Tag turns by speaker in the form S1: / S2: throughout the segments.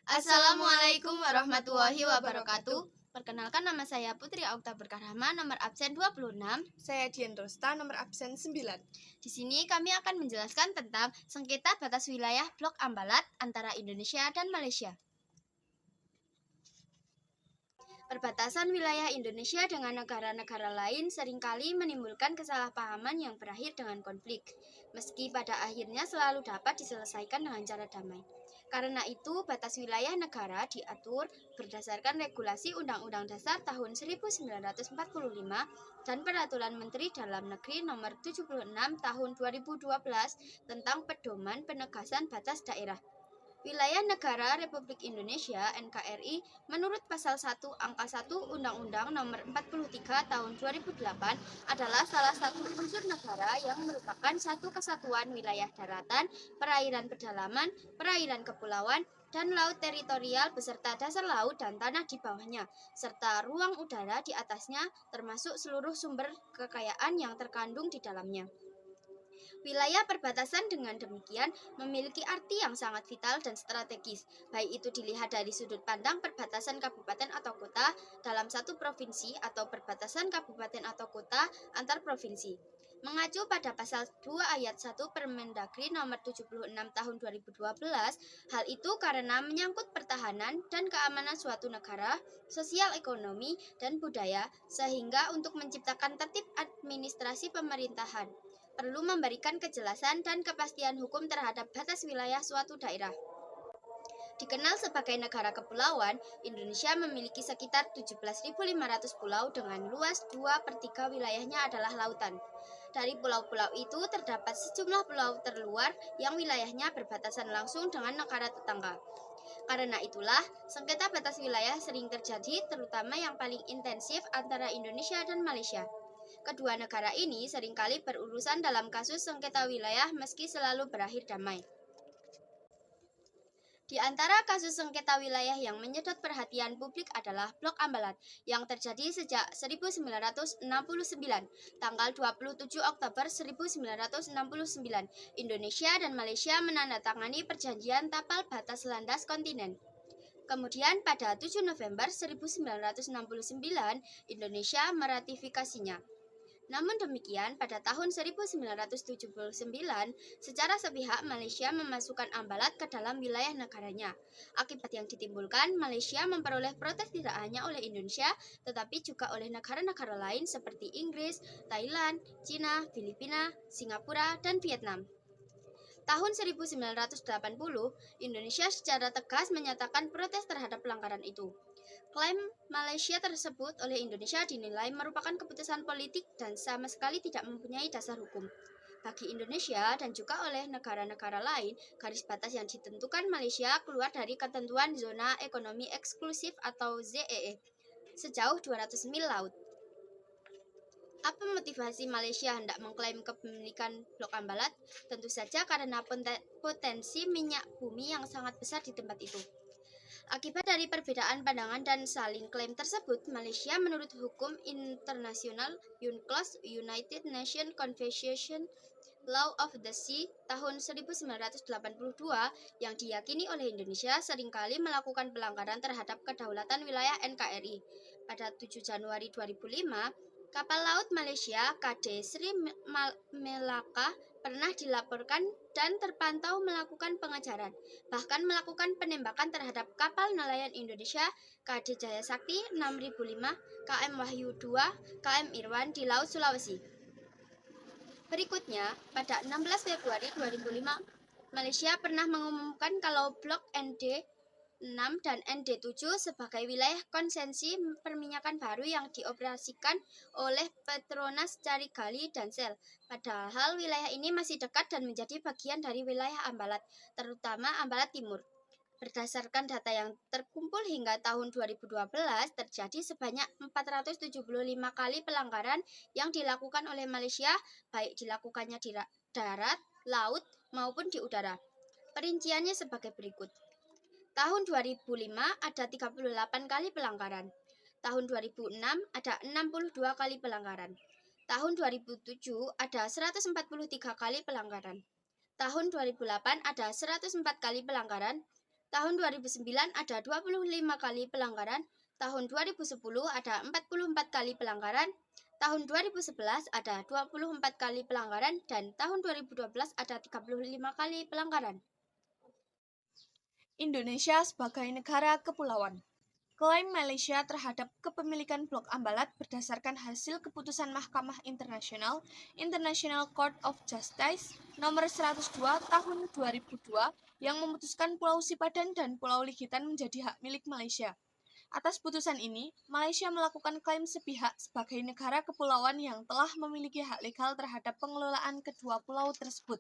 S1: Assalamualaikum warahmatullahi wabarakatuh. Perkenalkan, nama saya Putri Aukta Berkarahma, nomor absen 26.
S2: Saya Dian Rosta, nomor absen 9.
S1: Di sini kami akan menjelaskan tentang sengketa batas wilayah Blok Ambalat antara Indonesia dan Malaysia. Perbatasan wilayah Indonesia dengan negara-negara lain seringkali menimbulkan kesalahpahaman yang berakhir dengan konflik, meski pada akhirnya selalu dapat diselesaikan dengan cara damai. Karena itu, batas wilayah negara diatur berdasarkan regulasi Undang-Undang Dasar tahun 1945 dan Peraturan Menteri Dalam Negeri Nomor 76 Tahun 2012 tentang Pedoman Penegasan Batas Daerah. Wilayah Negara Republik Indonesia (NKRI) menurut Pasal 1 Angka 1 Undang-Undang Nomor 43 Tahun 2008 adalah salah satu unsur negara yang merupakan satu kesatuan wilayah daratan, perairan pedalaman, perairan kepulauan, dan laut teritorial beserta dasar laut dan tanah di bawahnya, serta ruang udara di atasnya, termasuk seluruh sumber kekayaan yang terkandung di dalamnya. Wilayah perbatasan dengan demikian memiliki arti yang sangat vital dan strategis, baik itu dilihat dari sudut pandang perbatasan kabupaten atau kota dalam satu provinsi atau perbatasan kabupaten atau kota antar provinsi. Mengacu pada pasal 2 ayat 1 Permendagri nomor 76 tahun 2012, hal itu karena menyangkut pertahanan dan keamanan suatu negara, sosial ekonomi, dan budaya, sehingga untuk menciptakan tertib administrasi pemerintahan perlu memberikan kejelasan dan kepastian hukum terhadap batas wilayah suatu daerah. Dikenal sebagai negara kepulauan, Indonesia memiliki sekitar 17.500 pulau dengan luas 2/3 wilayahnya adalah lautan. Dari pulau-pulau itu terdapat sejumlah pulau terluar yang wilayahnya berbatasan langsung dengan negara tetangga. Karena itulah, sengketa batas wilayah sering terjadi, terutama yang paling intensif antara Indonesia dan Malaysia. Kedua negara ini seringkali berurusan dalam kasus sengketa wilayah meski selalu berakhir damai. Di antara kasus sengketa wilayah yang menyedot perhatian publik adalah Blok Ambalat yang terjadi sejak 1969, tanggal 27 Oktober 1969. Indonesia dan Malaysia menandatangani perjanjian tapal batas landas kontinen. Kemudian pada 7 November 1969, Indonesia meratifikasinya. Namun demikian, pada tahun 1979, secara sepihak Malaysia memasukkan Ambalat ke dalam wilayah negaranya. Akibat yang ditimbulkan, Malaysia memperoleh protes tidak hanya oleh Indonesia, tetapi juga oleh negara-negara lain seperti Inggris, Thailand, Cina, Filipina, Singapura, dan Vietnam. Tahun 1980, Indonesia secara tegas menyatakan protes terhadap pelanggaran itu. Klaim Malaysia tersebut oleh Indonesia dinilai merupakan keputusan politik dan sama sekali tidak mempunyai dasar hukum. Bagi Indonesia dan juga oleh negara-negara lain, garis batas yang ditentukan Malaysia keluar dari ketentuan Zona Ekonomi Eksklusif atau ZEE sejauh 200 mil laut. Apa motivasi Malaysia hendak mengklaim kepemilikan Blok Ambalat? Tentu saja karena potensi minyak bumi yang sangat besar di tempat itu. Akibat dari perbedaan pandangan dan saling klaim tersebut, Malaysia menurut hukum internasional UNCLOS United Nations Convention Law of the Sea tahun 1982 yang diyakini oleh Indonesia seringkali melakukan pelanggaran terhadap kedaulatan wilayah NKRI. Pada 7 Januari 2005, kapal laut Malaysia KD Sri Melaka pernah dilaporkan dan terpantau melakukan pengejaran, bahkan melakukan penembakan terhadap kapal nelayan Indonesia KD Jaya Sakti 6005, KM Wahyu 2, KM Irwan di Laut Sulawesi. Berikutnya, pada 16 Februari 2005, Malaysia pernah mengumumkan kalau Blok ND 6 dan ND7 sebagai wilayah konsesi perminyakan baru yang dioperasikan oleh Petronas Carigali dan Shell. Padahal wilayah ini masih dekat dan menjadi bagian dari wilayah Ambalat, terutama Ambalat Timur. Berdasarkan data yang terkumpul hingga tahun 2012, terjadi sebanyak 475 kali pelanggaran yang dilakukan oleh Malaysia, baik dilakukannya di darat, laut, maupun di udara. Perinciannya sebagai berikut. Tahun 2005 ada 38 kali pelanggaran. Tahun 2006 ada 62 kali pelanggaran. Tahun 2007 ada 143 kali pelanggaran. Tahun 2008 ada 104 kali pelanggaran. Tahun 2009 ada 25 kali pelanggaran, tahun 2010 ada 44 kali pelanggaran, tahun 2011 ada 24 kali pelanggaran, dan tahun 2012 ada 35 kali pelanggaran.
S2: Indonesia sebagai negara kepulauan. Klaim Malaysia terhadap kepemilikan Blok Ambalat berdasarkan hasil keputusan Mahkamah Internasional International Court of Justice nomor 102 tahun 2002 yang memutuskan Pulau Sipadan dan Pulau Ligitan menjadi hak milik Malaysia. Atas putusan ini, Malaysia melakukan klaim sepihak sebagai negara kepulauan yang telah memiliki hak legal terhadap pengelolaan kedua pulau tersebut.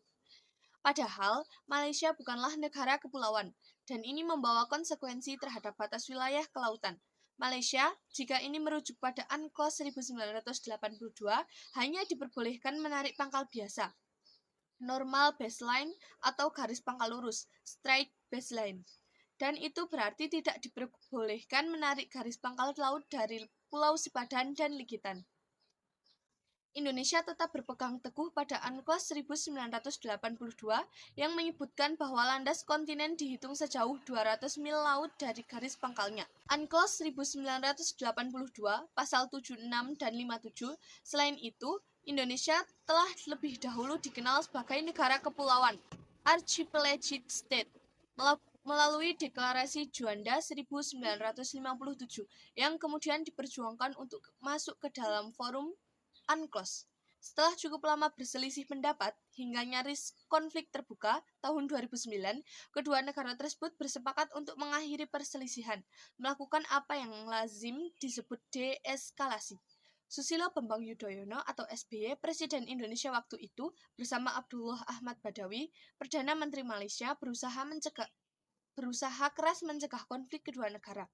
S2: Padahal, Malaysia bukanlah negara kepulauan, dan ini membawa konsekuensi terhadap batas wilayah kelautan. Malaysia, jika ini merujuk pada UNCLOS 1982, hanya diperbolehkan menarik pangkal biasa, normal baseline atau garis pangkal lurus, straight baseline. Dan itu berarti tidak diperbolehkan menarik garis pangkal laut dari Pulau Sipadan dan Ligitan. Indonesia tetap berpegang teguh pada UNCLOS 1982 yang menyebutkan bahwa landas kontinen dihitung sejauh 200 mil laut dari garis pangkalnya. UNCLOS 1982 pasal 76 dan 57. Selain itu, Indonesia telah lebih dahulu dikenal sebagai negara kepulauan, archipelagic state, melalui Deklarasi Juanda 1957 yang kemudian diperjuangkan untuk masuk ke dalam forum UNCLOS. Setelah cukup lama berselisih pendapat hingga nyaris konflik terbuka tahun 2009, kedua negara tersebut bersepakat untuk mengakhiri perselisihan, melakukan apa yang lazim disebut deeskalasi. Susilo Bambang Yudhoyono atau SBY, Presiden Indonesia waktu itu, bersama Abdullah Ahmad Badawi, Perdana Menteri Malaysia, berusaha keras mencegah konflik kedua negara.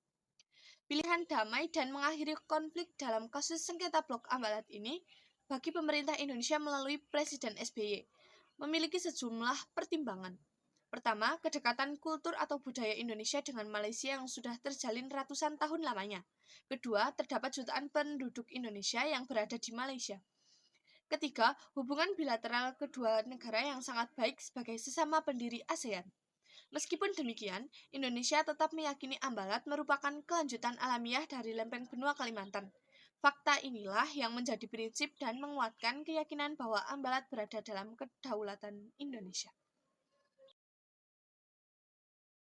S2: Pilihan damai dan mengakhiri konflik dalam kasus sengketa Blok Ambalat ini bagi pemerintah Indonesia melalui Presiden SBY memiliki sejumlah pertimbangan. Pertama, kedekatan kultur atau budaya Indonesia dengan Malaysia yang sudah terjalin ratusan tahun lamanya. Kedua, terdapat jutaan penduduk Indonesia yang berada di Malaysia. Ketiga, hubungan bilateral kedua negara yang sangat baik sebagai sesama pendiri ASEAN. Meskipun demikian, Indonesia tetap meyakini Ambalat merupakan kelanjutan alamiah dari lempeng benua Kalimantan. Fakta inilah yang menjadi prinsip dan menguatkan keyakinan bahwa Ambalat berada dalam kedaulatan Indonesia.